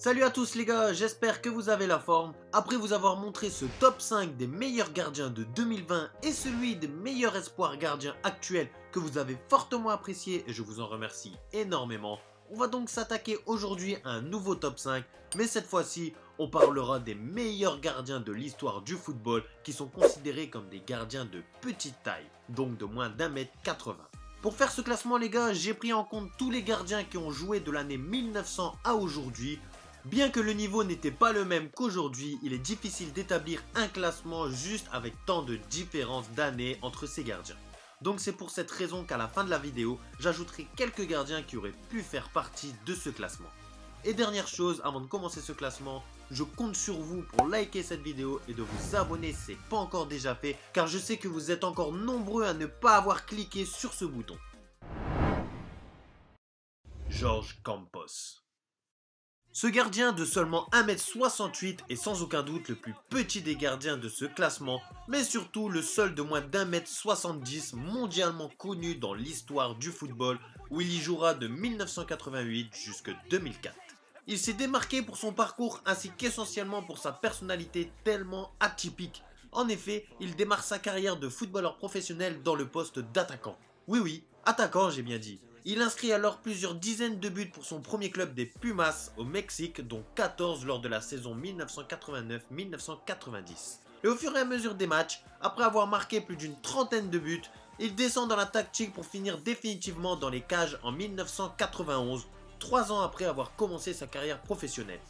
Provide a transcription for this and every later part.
Salut à tous les gars, j'espère que vous avez la forme. Après vous avoir montré ce top 5 des meilleurs gardiens de 2020 et celui des meilleurs espoirs gardiens actuels que vous avez fortement apprécié et je vous en remercie énormément, on va donc s'attaquer aujourd'hui à un nouveau top 5, mais cette fois-ci on parlera des meilleurs gardiens de l'histoire du football qui sont considérés comme des gardiens de petite taille, donc de moins d'1m80. Pour faire ce classement les gars, j'ai pris en compte tous les gardiens qui ont joué de l'année 1900 à aujourd'hui. Bien que le niveau n'était pas le même qu'aujourd'hui, il est difficile d'établir un classement juste avec tant de différences d'années entre ces gardiens. Donc c'est pour cette raison qu'à la fin de la vidéo, j'ajouterai quelques gardiens qui auraient pu faire partie de ce classement. Et dernière chose, avant de commencer ce classement, je compte sur vous pour liker cette vidéo et de vous abonner si ce n'est pas encore déjà fait, car je sais que vous êtes encore nombreux à ne pas avoir cliqué sur ce bouton. Jorge Campos. Ce gardien de seulement 1m68 est sans aucun doute le plus petit des gardiens de ce classement, mais surtout le seul de moins d'1m70 mondialement connu dans l'histoire du football, où il y jouera de 1988 jusqu'à 2004. Il s'est démarqué pour son parcours ainsi qu'essentiellement pour sa personnalité tellement atypique. En effet, il démarre sa carrière de footballeur professionnel dans le poste d'attaquant. Oui, attaquant j'ai bien dit. Il inscrit alors plusieurs dizaines de buts pour son premier club des Pumas au Mexique, dont 14 lors de la saison 1989-1990. Et au fur et à mesure des matchs, après avoir marqué plus d'une trentaine de buts, il descend dans la tactique pour finir définitivement dans les cages en 1991, 3 ans après avoir commencé sa carrière professionnelle.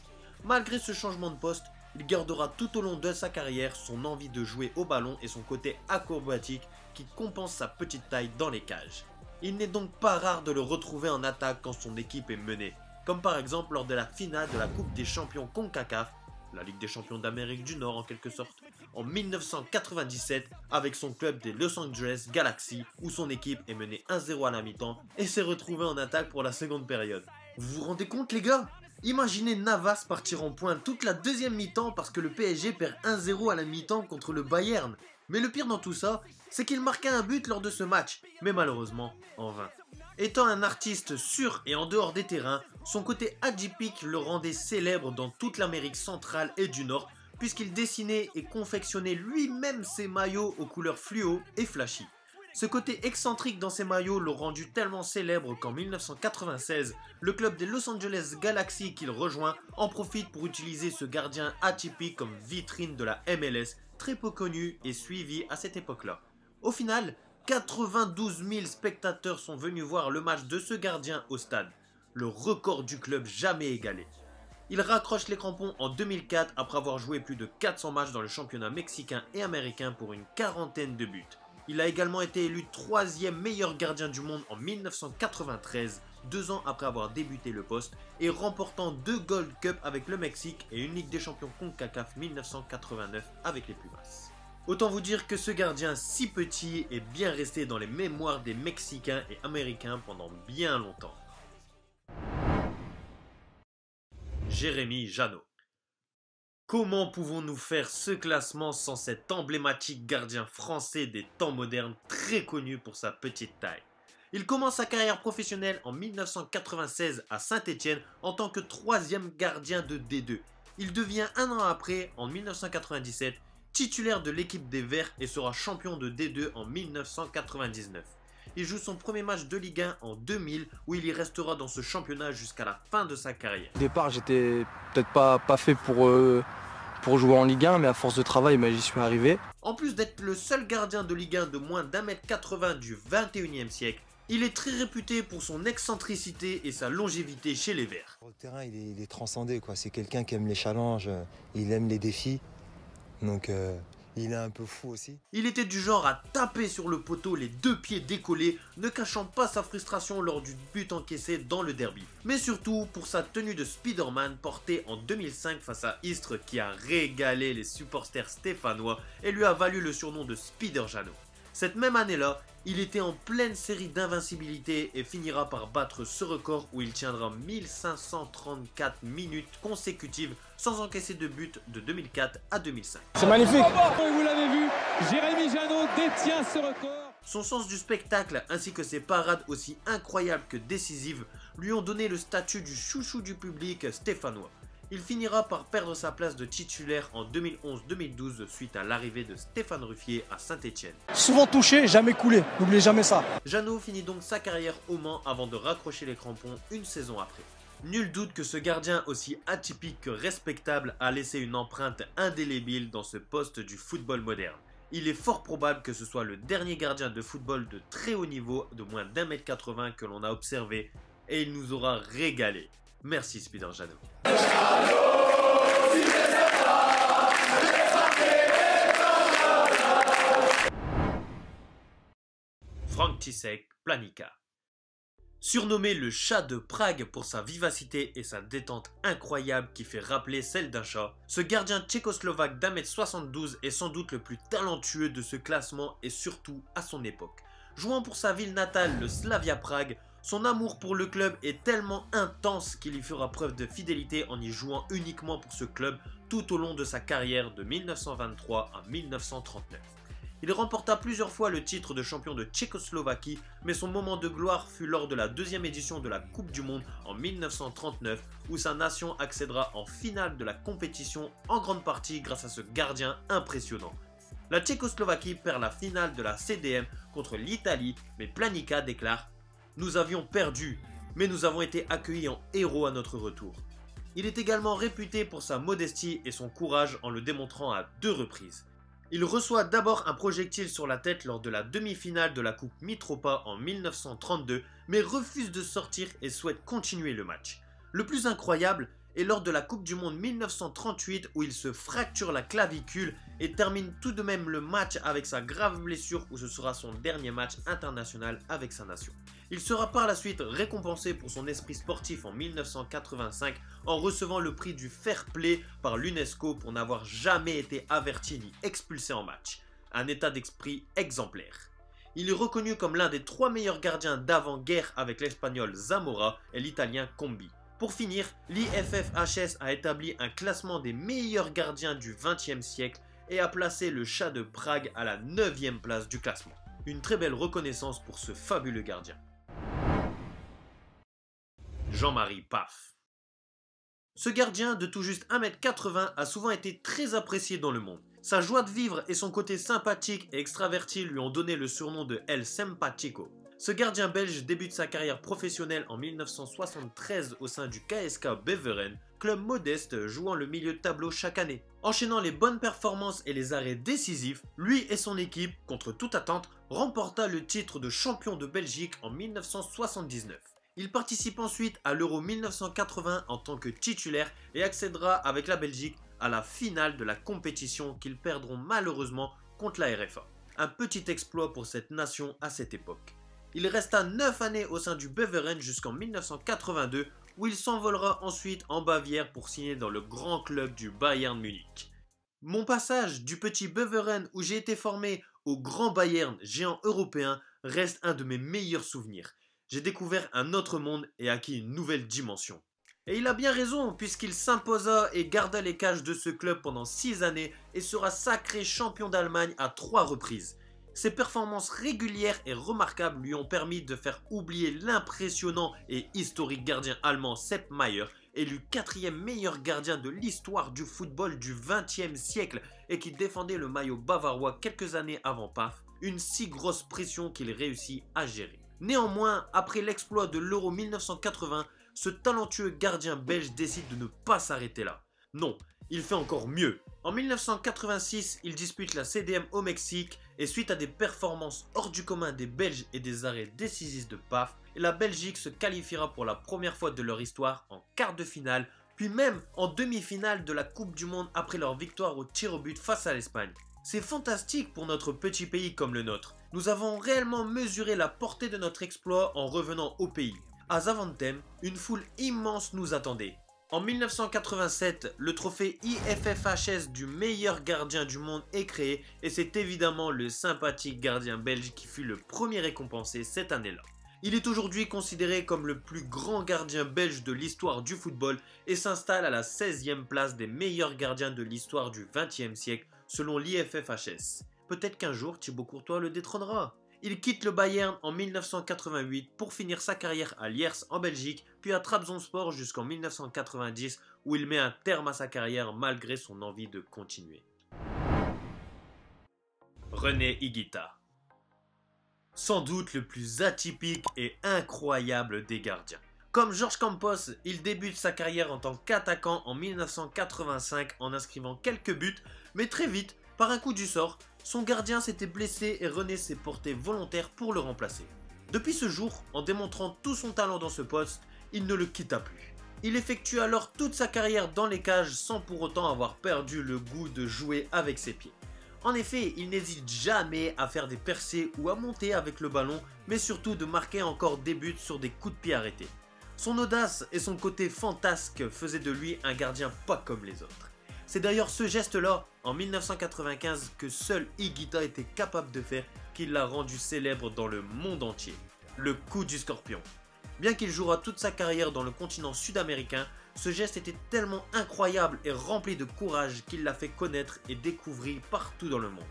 Malgré ce changement de poste, il gardera tout au long de sa carrière son envie de jouer au ballon et son côté acrobatique qui compense sa petite taille dans les cages. Il n'est donc pas rare de le retrouver en attaque quand son équipe est menée, comme par exemple lors de la finale de la Coupe des Champions CONCACAF, la Ligue des Champions d'Amérique du Nord en quelque sorte, en 1997 avec son club des Los Angeles Galaxy où son équipe est menée 1-0 à la mi-temps et s'est retrouvé en attaque pour la seconde période. Vous vous rendez compte les gars? Imaginez Navas partir en pointe toute la deuxième mi-temps parce que le PSG perd 1-0 à la mi-temps contre le Bayern. Mais le pire dans tout ça, c'est qu'il marqua un but lors de ce match, mais malheureusement en vain. Étant un artiste sur et en dehors des terrains, son côté atypique le rendait célèbre dans toute l'Amérique centrale et du Nord, puisqu'il dessinait et confectionnait lui-même ses maillots aux couleurs fluo et flashy. Ce côté excentrique dans ses maillots l'ont rendu tellement célèbre qu'en 1996, le club des Los Angeles Galaxy qu'il rejoint en profite pour utiliser ce gardien atypique comme vitrine de la MLS, très peu connu et suivi à cette époque-là. Au final, 92 000 spectateurs sont venus voir le match de ce gardien au stade, le record du club jamais égalé. Il raccroche les crampons en 2004 après avoir joué plus de 400 matchs dans le championnat mexicain et américain pour une quarantaine de buts. Il a également été élu 3e meilleur gardien du monde en 1993, 2 ans après avoir débuté le poste, et remportant 2 Gold Cup avec le Mexique et une Ligue des Champions CONCACAF 1989 avec les Pumas. Autant vous dire que ce gardien si petit est bien resté dans les mémoires des Mexicains et Américains pendant bien longtemps. Jérémy Janot. Comment pouvons-nous faire ce classement sans cet emblématique gardien français des temps modernes très connu pour sa petite taille? Il commence sa carrière professionnelle en 1996 à Saint-Étienne en tant que 3e gardien de D2. Il devient un an après, en 1997, titulaire de l'équipe des Verts et sera champion de D2 en 1999. Il joue son premier match de Ligue 1 en 2000 où il y restera dans ce championnat jusqu'à la fin de sa carrière. Au départ, j'étais peut-être pas fait pour jouer en Ligue 1, mais à force de travail, j'y suis arrivé. En plus d'être le seul gardien de Ligue 1 de moins d'1m80 du 21e siècle, il est très réputé pour son excentricité et sa longévité chez les Verts. Sur le terrain, il est transcendé, quoi. C'est quelqu'un qui aime les challenges, il aime les défis, donc il est un peu fou aussi. Il était du genre à taper sur le poteau les 2 pieds décollés, ne cachant pas sa frustration lors du but encaissé dans le derby. Mais surtout pour sa tenue de Spider-Man portée en 2005 face à Istres qui a régalé les supporters stéphanois et lui a valu le surnom de Spider Janot. Cette même année-là, il était en pleine série d'invincibilité et finira par battre ce record où il tiendra 1534 minutes consécutives sans encaisser de but de 2004 à 2005. C'est magnifique! Vous l'avez vu, Jérémy Janot détient ce record. Son sens du spectacle ainsi que ses parades aussi incroyables que décisives lui ont donné le statut du chouchou du public stéphanois. Il finira par perdre sa place de titulaire en 2011-2012 suite à l'arrivée de Stéphane Ruffier à Saint-Etienne. Souvent touché, jamais coulé, n'oubliez jamais ça. Jeannot finit donc sa carrière au Mans avant de raccrocher les crampons une saison après. Nul doute que ce gardien aussi atypique que respectable a laissé une empreinte indélébile dans ce poste du football moderne. Il est fort probable que ce soit le dernier gardien de football de très haut niveau de moins d'1m80 que l'on a observé et il nous aura régalé. Merci Spider Jeannot. Frank Tišek, Planika. Surnommé le chat de Prague pour sa vivacité et sa détente incroyable qui fait rappeler celle d'un chat, ce gardien tchécoslovaque d'1m72 est sans doute le plus talentueux de ce classement et surtout à son époque. Jouant pour sa ville natale, le Slavia Prague, son amour pour le club est tellement intense qu'il y fera preuve de fidélité en y jouant uniquement pour ce club tout au long de sa carrière de 1923 à 1939. Il remporta plusieurs fois le titre de champion de Tchécoslovaquie, mais son moment de gloire fut lors de la deuxième édition de la Coupe du Monde en 1939, où sa nation accédera en finale de la compétition en grande partie grâce à ce gardien impressionnant. La Tchécoslovaquie perd la finale de la CDM contre l'Italie, mais Planika déclare « Nous avions perdu, mais nous avons été accueillis en héros à notre retour ». Il est également réputé pour sa modestie et son courage en le démontrant à 2 reprises. Il reçoit d'abord un projectile sur la tête lors de la demi-finale de la Coupe Mitropa en 1932, mais refuse de sortir et souhaite continuer le match. Le plus incroyable est lors de la Coupe du Monde 1938 où il se fracture la clavicule et termine tout de même le match avec sa grave blessure où ce sera son dernier match international avec sa nation. Il sera par la suite récompensé pour son esprit sportif en 1985 en recevant le prix du fair play par l'UNESCO pour n'avoir jamais été averti ni expulsé en match. Un état d'esprit exemplaire. Il est reconnu comme l'un des 3 meilleurs gardiens d'avant-guerre avec l'espagnol Zamora et l'italien Combi. Pour finir, l'IFFHS a établi un classement des meilleurs gardiens du XXe siècle et a placé le chat de Prague à la 9e place du classement. Une très belle reconnaissance pour ce fabuleux gardien. Jean-Marie Pfaff. Ce gardien de tout juste 1m80 a souvent été très apprécié dans le monde. Sa joie de vivre et son côté sympathique et extraverti lui ont donné le surnom de El Simpatico. Ce gardien belge débute sa carrière professionnelle en 1973 au sein du KSK Beveren, club modeste jouant le milieu de tableau chaque année. Enchaînant les bonnes performances et les arrêts décisifs, lui et son équipe, contre toute attente, remporta le titre de champion de Belgique en 1979. Il participe ensuite à l'Euro 1980 en tant que titulaire et accédera avec la Belgique à la finale de la compétition qu'ils perdront malheureusement contre la RFA. Un petit exploit pour cette nation à cette époque. Il resta 9 années au sein du Beveren jusqu'en 1982 où il s'envolera ensuite en Bavière pour signer dans le grand club du Bayern Munich. Mon passage du petit Beveren où j'ai été formé au grand Bayern géant européen reste un de mes meilleurs souvenirs. J'ai découvert un autre monde et acquis une nouvelle dimension. Et il a bien raison puisqu'il s'imposa et garda les cages de ce club pendant 6 années et sera sacré champion d'Allemagne à 3 reprises. Ses performances régulières et remarquables lui ont permis de faire oublier l'impressionnant et historique gardien allemand Sepp Maier, élu 4e meilleur gardien de l'histoire du football du XXe siècle et qui défendait le maillot bavarois quelques années avant Pfaff, une si grosse pression qu'il réussit à gérer. Néanmoins, après l'exploit de l'Euro 1980, ce talentueux gardien belge décide de ne pas s'arrêter là. Non, il fait encore mieux. En 1986, il dispute la CDM au Mexique et suite à des performances hors du commun des Belges et des arrêts décisifs de Pfaff, la Belgique se qualifiera pour la première fois de leur histoire en quart de finale, puis même en demi-finale de la Coupe du Monde après leur victoire au tir au but face à l'Espagne. C'est fantastique pour notre petit pays comme le nôtre. Nous avons réellement mesuré la portée de notre exploit en revenant au pays. À Zaventem, une foule immense nous attendait. En 1987, le trophée IFFHS du meilleur gardien du monde est créé et c'est évidemment le sympathique gardien belge qui fut le premier récompensé cette année-là. Il est aujourd'hui considéré comme le plus grand gardien belge de l'histoire du football et s'installe à la 16e place des meilleurs gardiens de l'histoire du XXe siècle selon l'IFFHS. Peut-être qu'un jour Thibaut Courtois le détrônera. Il quitte le Bayern en 1988 pour finir sa carrière à Lierse en Belgique, puis à Trabzonspor jusqu'en 1990 où il met un terme à sa carrière malgré son envie de continuer. René Higuita. Sans doute le plus atypique et incroyable des gardiens. Comme Jorge Campos, il débute sa carrière en tant qu'attaquant en 1985 en inscrivant quelques buts, mais très vite, par un coup du sort, son gardien s'était blessé et René s'est porté volontaire pour le remplacer. Depuis ce jour, en démontrant tout son talent dans ce poste, il ne le quitta plus. Il effectue alors toute sa carrière dans les cages sans pour autant avoir perdu le goût de jouer avec ses pieds. En effet, il n'hésite jamais à faire des percées ou à monter avec le ballon, mais surtout de marquer encore des buts sur des coups de pied arrêtés. Son audace et son côté fantasque faisaient de lui un gardien pas comme les autres. C'est d'ailleurs ce geste-là, en 1995, que seul Higuita était capable de faire qui l'a rendu célèbre dans le monde entier. Le coup du scorpion. Bien qu'il jouera toute sa carrière dans le continent sud-américain, ce geste était tellement incroyable et rempli de courage qu'il l'a fait connaître et découvrir partout dans le monde.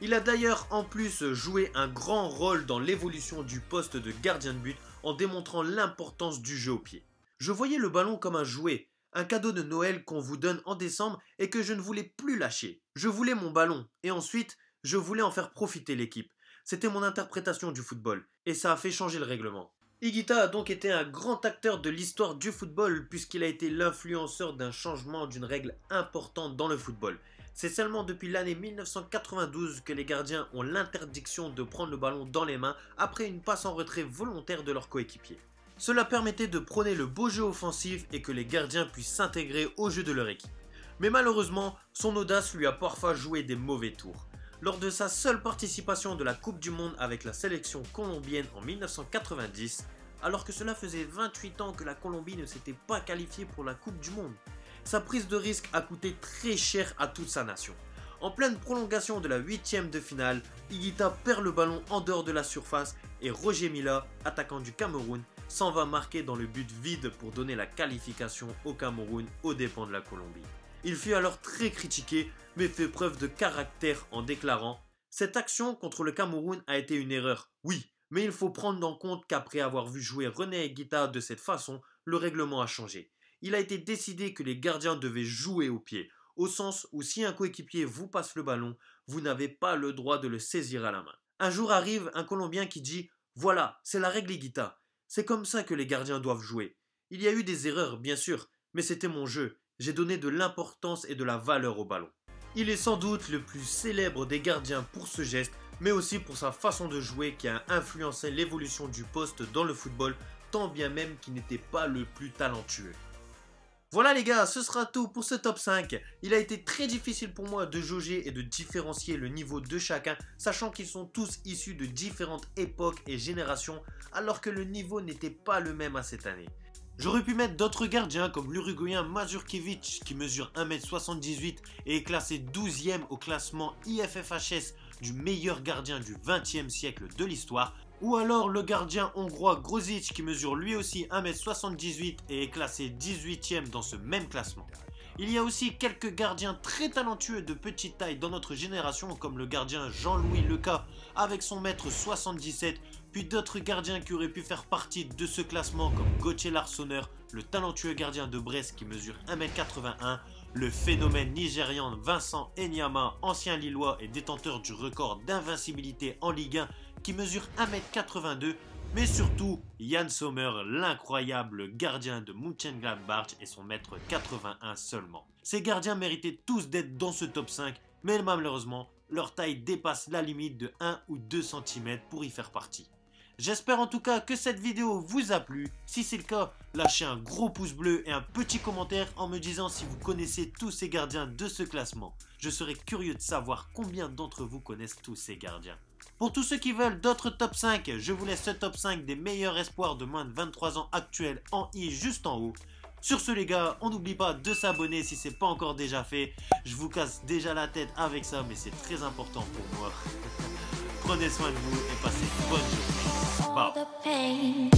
Il a d'ailleurs en plus joué un grand rôle dans l'évolution du poste de gardien de but en démontrant l'importance du jeu au pied. Je voyais le ballon comme un jouet, un cadeau de Noël qu'on vous donne en décembre et que je ne voulais plus lâcher. Je voulais mon ballon et ensuite je voulais en faire profiter l'équipe. C'était mon interprétation du football et ça a fait changer le règlement. Higuita a donc été un grand acteur de l'histoire du football puisqu'il a été l'influenceur d'un changement d'une règle importante dans le football. C'est seulement depuis l'année 1992 que les gardiens ont l'interdiction de prendre le ballon dans les mains après une passe en retrait volontaire de leur coéquipier. Cela permettait de prôner le beau jeu offensif et que les gardiens puissent s'intégrer au jeu de leur équipe. Mais malheureusement, son audace lui a parfois joué des mauvais tours. Lors de sa seule participation de la Coupe du Monde avec la sélection colombienne en 1990, alors que cela faisait 28 ans que la Colombie ne s'était pas qualifiée pour la Coupe du Monde, sa prise de risque a coûté très cher à toute sa nation. En pleine prolongation de la 8e de finale, Higuita perd le ballon en dehors de la surface et Roger Milla, attaquant du Cameroun, s'en va marquer dans le but vide pour donner la qualification au Cameroun aux dépens de la Colombie. Il fut alors très critiqué, mais fait preuve de caractère en déclarant « Cette action contre le Cameroun a été une erreur, oui, mais il faut prendre en compte qu'après avoir vu jouer René Higuita de cette façon, le règlement a changé. Il a été décidé que les gardiens devaient jouer au pied, au sens où si un coéquipier vous passe le ballon, vous n'avez pas le droit de le saisir à la main. » Un jour arrive un Colombien qui dit « Voilà, c'est la règle Higuita. C'est comme ça que les gardiens doivent jouer. Il y a eu des erreurs, bien sûr, mais c'était mon jeu. J'ai donné de l'importance et de la valeur au ballon. » Il est sans doute le plus célèbre des gardiens pour ce geste, mais aussi pour sa façon de jouer qui a influencé l'évolution du poste dans le football, tant bien même qu'il n'était pas le plus talentueux. Voilà les gars, ce sera tout pour ce top 5. Il a été très difficile pour moi de jauger et de différencier le niveau de chacun, sachant qu'ils sont tous issus de différentes époques et générations, alors que le niveau n'était pas le même à cette année. J'aurais pu mettre d'autres gardiens comme l'Uruguayen Mazurkiewicz qui mesure 1m78 et est classé 12e au classement IFFHS du meilleur gardien du 20e siècle de l'histoire, ou alors le gardien hongrois Grosic qui mesure lui aussi 1m78 et est classé 18e dans ce même classement. Il y a aussi quelques gardiens très talentueux de petite taille dans notre génération comme le gardien Jean-Louis Leca avec son m77, puis d'autres gardiens qui auraient pu faire partie de ce classement comme Gauthier Larsonneur, le talentueux gardien de Brest qui mesure 1m81, le phénomène nigérian Vincent Enyama, ancien Lillois et détenteur du record d'invincibilité en Ligue 1 qui mesure 1m82, mais surtout Yann Sommer, l'incroyable gardien de Mönchengladbach et son mètre 81 seulement. Ces gardiens méritaient tous d'être dans ce top 5, mais malheureusement, leur taille dépasse la limite de 1 ou 2 cm pour y faire partie. J'espère en tout cas que cette vidéo vous a plu. Si c'est le cas, lâchez un gros pouce bleu et un petit commentaire en me disant si vous connaissez tous ces gardiens de ce classement. Je serais curieux de savoir combien d'entre vous connaissent tous ces gardiens. Pour tous ceux qui veulent d'autres top 5, je vous laisse ce top 5 des meilleurs espoirs de moins de 23 ans actuels en i juste en haut. Sur ce les gars, on n'oublie pas de s'abonner si c'est pas encore déjà fait. Je vous casse déjà la tête avec ça, mais c'est très important pour moi. Prenez soin de vous et passez une bonne journée. Bye.